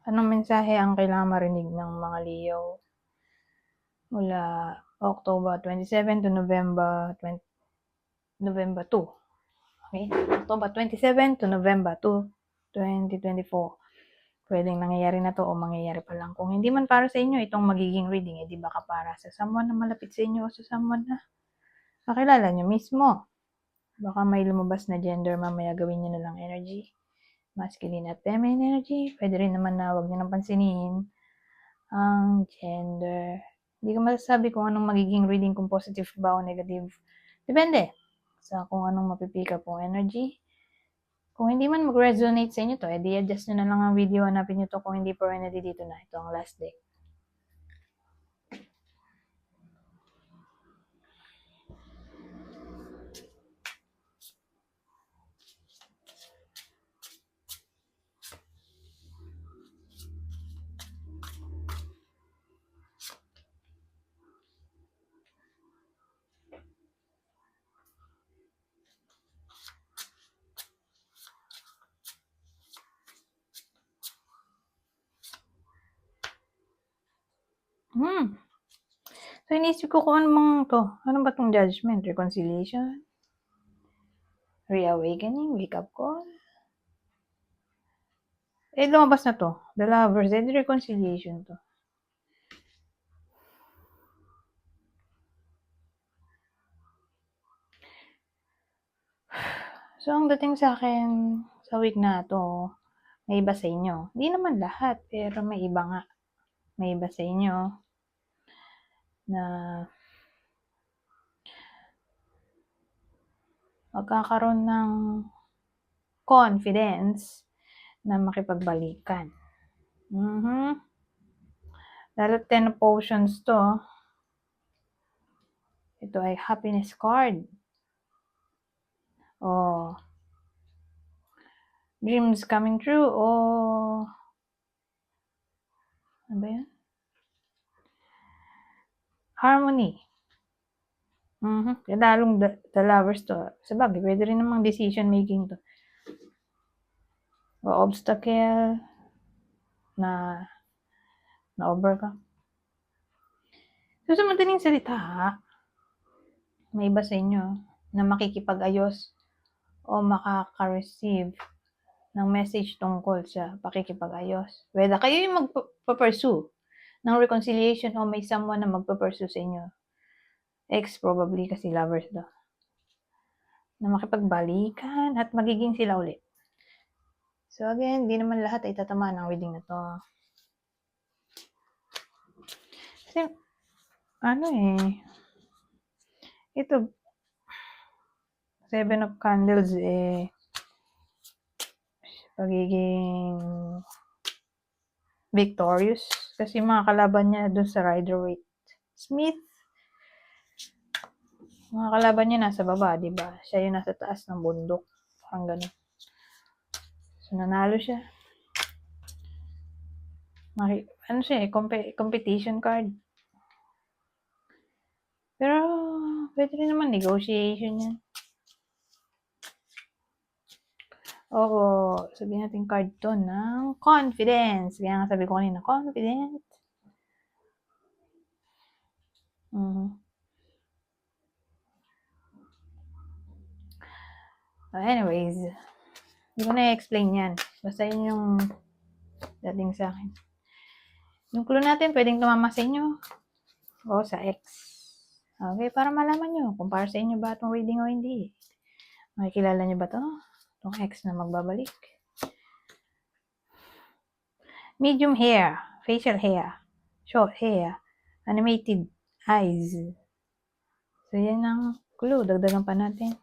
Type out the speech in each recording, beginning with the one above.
Anong mensahe ang kailangang marinig ng mga Leo mula October 27 to November 2? Okay? October 27 to November 2, 2024. Pwedeng nangyayari na to o mangyayari pa lang. Kung hindi man para sa inyo itong magiging reading, di baka para sa someone na malapit sa inyo o sa someone na makilala nyo mismo. Baka may lumabas na gender, mamaya gawin nyo na lang energy. Masculine at feminine energy. Pwede rin naman na huwag nyo nang pansinin ang gender. Hindi ko masasabi kung anong magiging reading, kung positive ba o negative. Depende sa kung anong mapipick up kong energy. Kung hindi man mag-resonate sa inyo to, edi adjust nyo na lang ang video, hanapin nyo to kung hindi pwede dito na. Ito ang last deck. So, inisip ko kung anong to. Ano ba tong judgment? Reconciliation? Reawakening? Wake up call? Lumabas na to. The Lovers. Reconciliation to. So, ang dating sa akin sa week na to, may iba sa inyo. Hindi naman lahat, pero may iba nga. May iba sa inyo na magkakaroon ng confidence na makipagbalikan. Dahil 10 of Potions to, ito ay happiness card. Dreams coming true ano ba yan? Harmony. Kadalong the Lovers to. Sabagay, pwede rin namang decision making to. O obstacle na overcome. So, sa madaling salita, may iba sa inyo na makikipag-ayos o makaka-receive ng message tungkol sa pakikipag-ayos. Whether kayo yung magpa-pursue ng reconciliation o may someone na magpa-pursue sa inyo. Ex probably kasi lovers do. Na makipagbalikan at magiging sila ulit. So again, di naman lahat ay tatamaan ng reading na to. Kasi, ito, 7 of Candles, pagiging victorious. Kasi mga kalaban niya doon sa Rider-Waite Smith, mga kalaban niya nasa baba, diba? Siya yung nasa taas ng bundok. Parang ganun. So, nanalo siya. Ano siya competition card. Pero, pwede rin naman negotiation yan. Oo, sabihin natin card to ng confidence. Kaya nga sabi ko kanina, confident. Anyways, hindi ko na-explain yan. Basta yun yung dating sa akin. Yung clue natin, pwedeng tumama sa inyo o sa ex. Okay, para malaman nyo kung para sa inyo ba itong reading o hindi. Makikilala nyo ba ito? Itong ex na magbabalik. Medium hair, facial hair, short hair, animated eyes. So, yan ang clue. Dagdagan pa natin.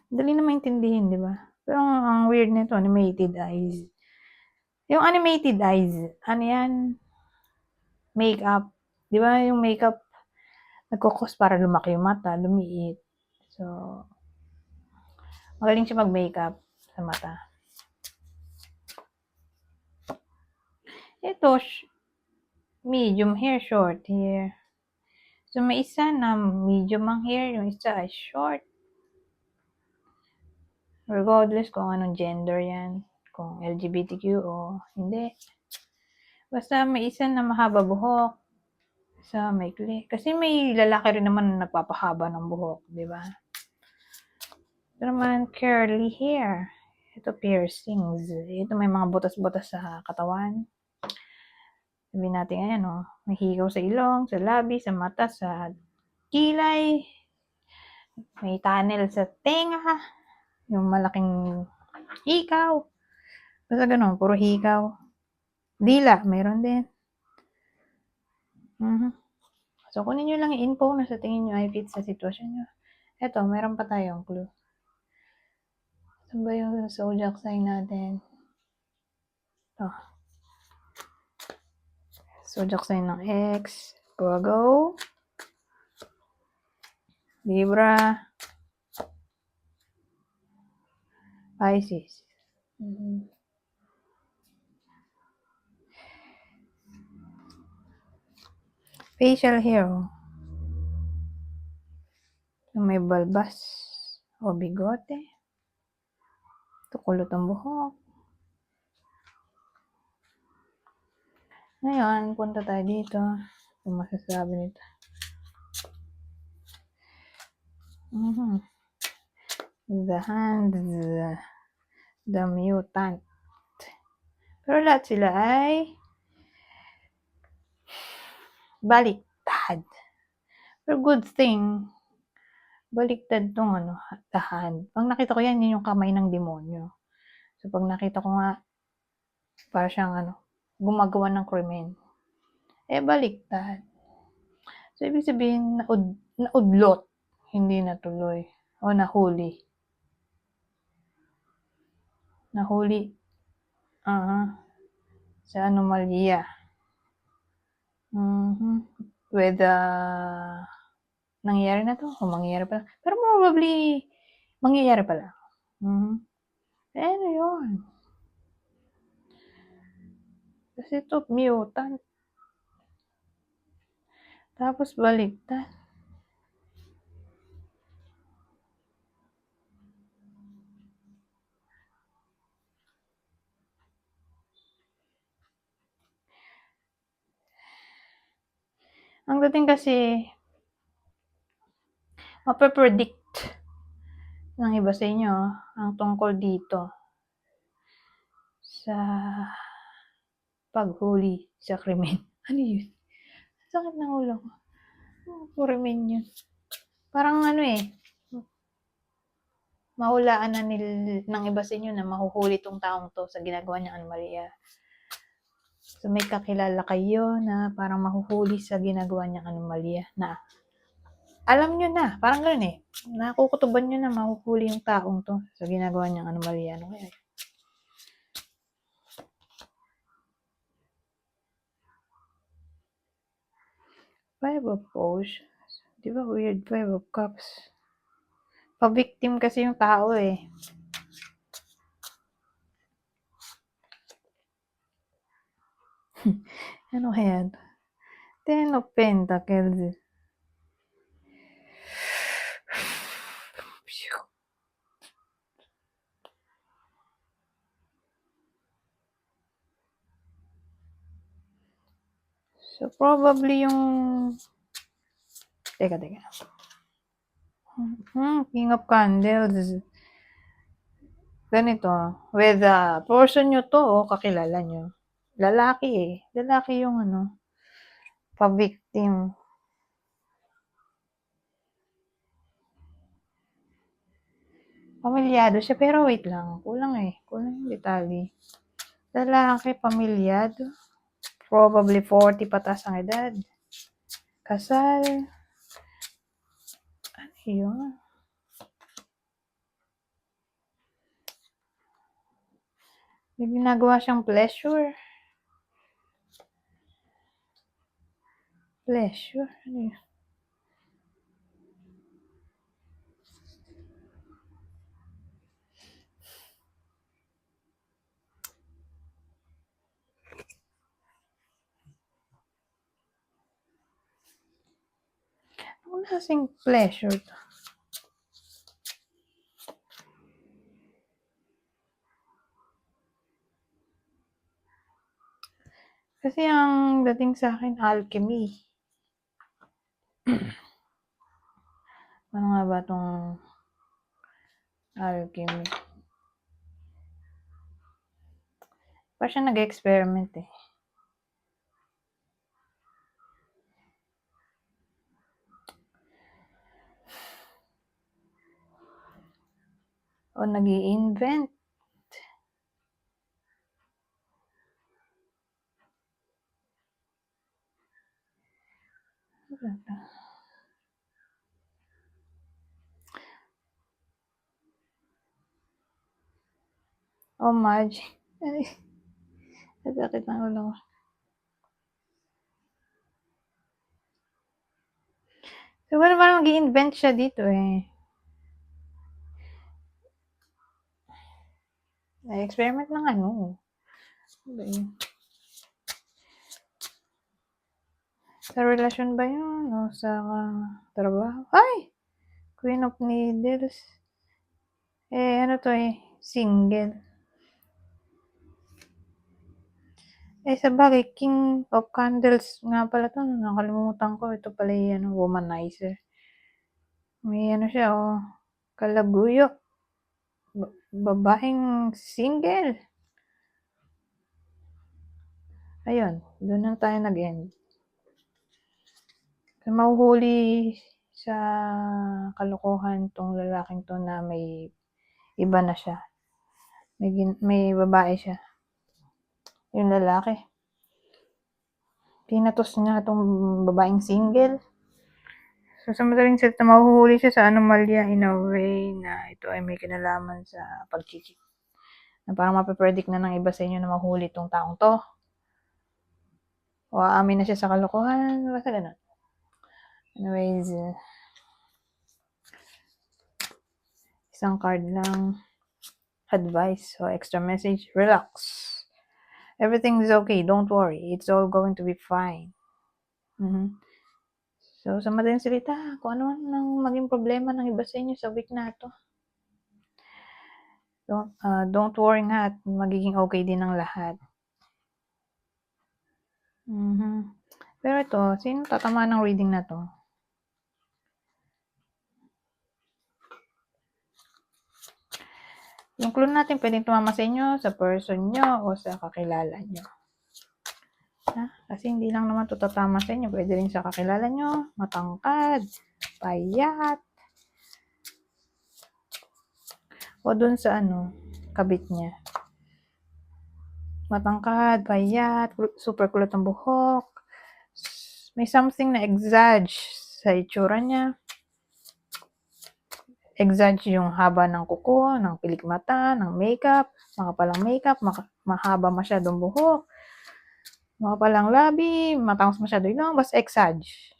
Dali na maintindihin, di ba? Pero ang weird nito, animated eyes. Yung animated eyes, ano yan? Makeup. Di ba yung makeup, nagkukos para lumaki yung mata, lumiit. So, magaling siya mag-makeup sa mata. Ito, medium hair, short hair. So, may isa na medium ang hair, yung isa ay short. Regardless kung anong gender yan. kung LGBTQ o hindi. Basta may isa na mahaba buhok, sa maikli. Kasi may lalaki rin naman na nagpapahaba ng buhok, di ba? Ito naman, curly hair. Ito, piercings. Ito, may mga butas-butas sa katawan. Sabihin natin, ayan, oh, may higaw sa ilong, sa labi, sa mata, sa kilay. May tunnel sa tenga. Yung malaking hikaw. Basta ganun, puro hikaw. Dila, mayroon din. So, kunin nyo lang yung info na sa tingin nyo ay fit sa sitwasyon nyo. Eto, mayroon pa tayong clue. Saan ba yung zodiac sign natin? Ito. Zodiac sign ng X. Virgo. Libra. Pisces. Facial hair. May balbas o bigote. Ito, kulot ang buhok. Ngayon, punta tayo dito. Kung masasabi nito. The hand, the mutant. Pero lahat sila ay baliktad. Pero good thing, baliktad tong the hand. Pag nakita ko yan, yun yung kamay ng demonyo. So, pag nakita ko nga, para siyang gumagawa ng krimen. Baliktad. So, ibig sabihin, naudlot. Hindi natuloy. O nahuli. Nahuli. Sa anomalya. Whether nangyayari na to o mangyayari pa lang. Pero probably, mangyayari pa lang. Ano yun? Kasi ito, mutant. Tapos baliktad. Ang dating kasi, mapapredict ng iba sa inyo ang tungkol dito sa paghuli sa krimen. Ano yun? Sakit ng ulo ko. Krimen yun. Parang mahulaan na ng iba sa inyo na mahuhuli tong taong to sa ginagawa niyang anomalya. So may kakilala kayo na parang mahuhuli sa ginagawa niyang anomalya na alam nyo na, parang gano'n nakukutuban nyo na mahuhuli yung taong to sa ginagawa niyang anomalya. Ano kaya? Five of Potions. Di ba weird? Five of Cups. Pa-victim kasi yung tao Ano kaya? Ten of Pentacles. So, probably yung... Teka. King of Candles. Ganito. Whether person nyo to o kakilala nyo. Lalaki Lalaki yung pa-victim. Pamilyado siya, pero wait lang. Kulang yung detalye. Lalaki, pamilyado. Probably 40 patas ang edad. Kasal. Ano yun? May ginagawa siyang pleasure. Pleasure? Ano yun? Ano klaseng pleasure to? Kasi ang dating sa'kin alchemy. Ano nga ba 'tong alchemy? Parang siyang nag-e-experiment, eh. O nag-i-invent. Ano ba 'to? Oh, magic. Ay, sasakit ng ulo ko. Siguro parang mag-i-invent siya dito, eh. Nag-e-experiment ng ano. Ano ba yun? Sa relasyon ba yun o sa trabaho? Ay! Queen of Needles. Eh, ano 'to, eh, single. Eh, sabagay King of Candles nga pala 'to, nakalimutan ko. Ito pala yung ano, womanizer. May ano siya, oh, kalaguyo. Babaeng single. Ayun, doon na tayo nag-end. So, mahuhuli sa kalokohan tong lalaking to na may iba na siya. May babae siya. Yung lalaki. Pinatos niya tong babaeng single. So, sa madaling salita, mahuhuli siya sa anomalya in a way na ito ay may kinalaman sa pag-cheat. Na parang mapapredict na ng iba sa inyo na mahuli tong taong to. O aamin na siya sa kalokohan. Basta ganun. Anyways, isang card lang. Advice o extra message. Relax. Everything is okay. Don't worry. It's all going to be fine. So, sa madaling salita, kung ano man ang maging problema ng iba sa inyo sa week na to, don't worry nga at magiging okay din ang lahat. Pero ito, sino tatamaan ng reading na to? Yung clue natin pwedeng tumama sa inyo, sa person nyo, o sa kakilala nyo. Kasi hindi lang naman ito tatama sa inyo. Pwede rin sa kakilala nyo, matangkad, payat, o dun sa kabit niya. Matangkad, payat, super kulot ang buhok. May something na exage sa itsura niya. Exage yung haba ng kuko, ng pilik mata, ng makeup, makapalang makeup, mahaba masyadong buhok, makapalang labi, matangos masyado ilong, basta exage.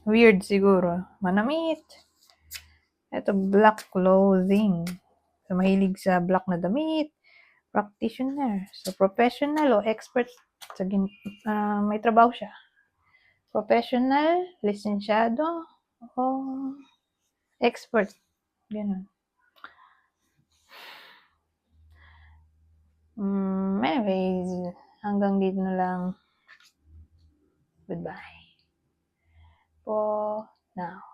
Weird siguro. Manamit. Ito, black clothing. So, mahilig sa black na damit. Practitioner. So, professional o expert. So, may trabaho siya. Professional, lisensyado, o expert. Ganun. Anyways, hanggang dito na lang. Goodbye. For now.